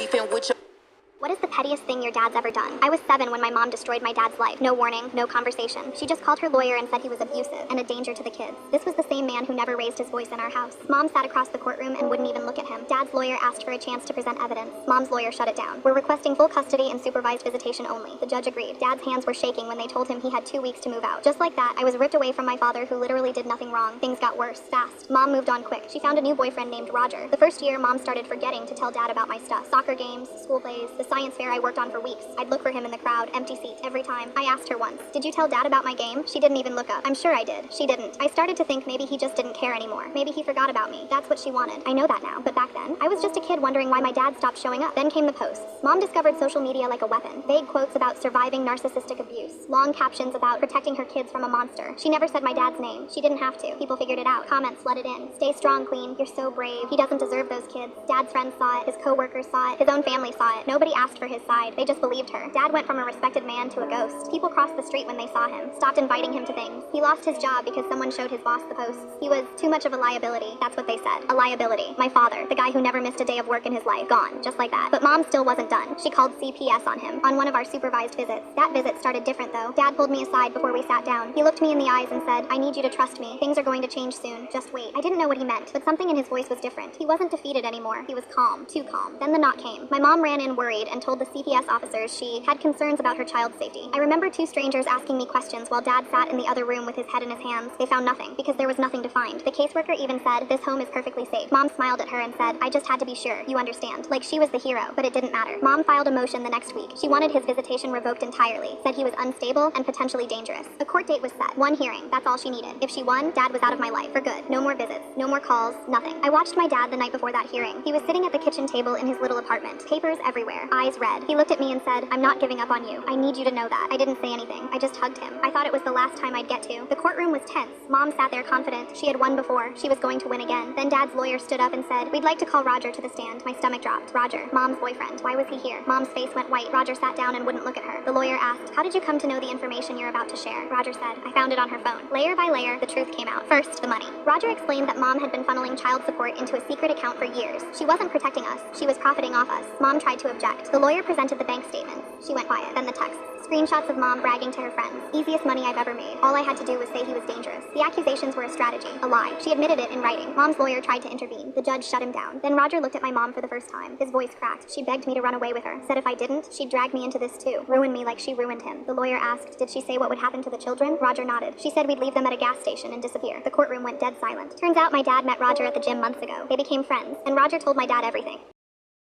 beefing with your. What is the pettiest thing your dad's ever done? I was 7 when my mom destroyed my dad's life. No warning, no conversation. She just called her lawyer and said he was abusive and a danger to the kids. This was the same man who never raised his voice in our house. Mom sat across the courtroom and wouldn't even look at him. Dad's lawyer asked for a chance to present evidence. Mom's lawyer shut it down. We're requesting full custody and supervised visitation only. The judge agreed. Dad's hands were shaking when they told him he had 2 weeks to move out. Just like that, I was ripped away from my father who literally did nothing wrong. Things got worse, fast. Mom moved on quick. She found a new boyfriend named Roger. The first year, Mom started forgetting to tell Dad about my stuff. Soccer games, school plays, the science fair I worked on for weeks. I'd look for him in the crowd, empty seat, every time. I asked her once, "Did you tell Dad about my game?" She didn't even look up. I'm sure I did. She didn't. I started to think maybe he just didn't care anymore. Maybe he forgot about me. That's what she wanted. I know that now. But back then, I was just a kid wondering why my dad stopped showing up. Then came the posts. Mom discovered social media like a weapon. Vague quotes about surviving narcissistic abuse. Long captions about protecting her kids from a monster. She never said my dad's name. She didn't have to. People figured it out. Comments flooded in. "Stay strong, Queen. You're so brave. He doesn't deserve those kids." Dad's friends saw it. His co-workers saw it. His own family saw it. Nobody asked for his side. They just believed her. Dad went from a respected man to a ghost. People crossed the street when they saw him, stopped inviting him to things. He lost his job because someone showed his boss the posts. He was too much of a liability. That's what they said. A liability. My father, the guy who never missed a day of work in his life, gone, just like that. But Mom still wasn't done. She called CPS on him, on one of our supervised visits. That visit started different though. Dad pulled me aside before we sat down. He looked me in the eyes and said, "I need you to trust me. Things are going to change soon. Just wait." I didn't know what he meant, but something in his voice was different. He wasn't defeated anymore. He was calm, too calm. Then the knock came. My mom ran in worried and told the CPS officers she had concerns about her child's safety. I remember 2 strangers asking me questions while Dad sat in the other room with his head in his hands. They found nothing, because there was nothing to find. The caseworker even said, "This home is perfectly safe." Mom smiled at her and said, "I just had to be sure, you understand." Like she was the hero, but it didn't matter. Mom filed a motion the next week. She wanted his visitation revoked entirely, said he was unstable and potentially dangerous. A court date was set. 1 hearing, that's all she needed. If she won, Dad was out of my life, for good. No more visits, no more calls, nothing. I watched my dad the night before that hearing. He was sitting at the kitchen table in his little apartment, papers everywhere, eyes red. He looked at me and said, "I'm not giving up on you. I need you to know that." I didn't say anything. I just hugged him. I thought it was the last time I'd get to. The courtroom was tense. Mom sat there confident. She had won before. She was going to win again. Then Dad's lawyer stood up and said, "We'd like to call Roger to the stand." My stomach dropped. Roger, Mom's boyfriend. Why was he here? Mom's face went white. Roger sat down and wouldn't look at her. The lawyer asked, "How did you come to know the information you're about to share?" Roger said, "I found it on her phone." Layer by layer, the truth came out. First, the money. Roger explained that Mom had been funneling child support into a secret account for years. She wasn't protecting us. She was profiting off us. Mom tried to object. The lawyer presented the bank statements. She went quiet. Then the texts. Screenshots of Mom bragging to her friends. Easiest money I've ever made. All I had to do was say he was dangerous. The accusations were a strategy, a lie. She admitted it in writing. Mom's lawyer tried to intervene. The judge shut him down. Then Roger looked at my mom for the first time. His voice cracked. She begged me to run away with her. Said if I didn't, she'd drag me into this too. Ruin me like she ruined him. The lawyer asked, "Did she say what would happen to the children?" Roger nodded. She said we'd leave them at a gas station and disappear. The courtroom went dead silent. Turns out my dad met Roger at the gym months ago. They became friends, and Roger told my dad everything.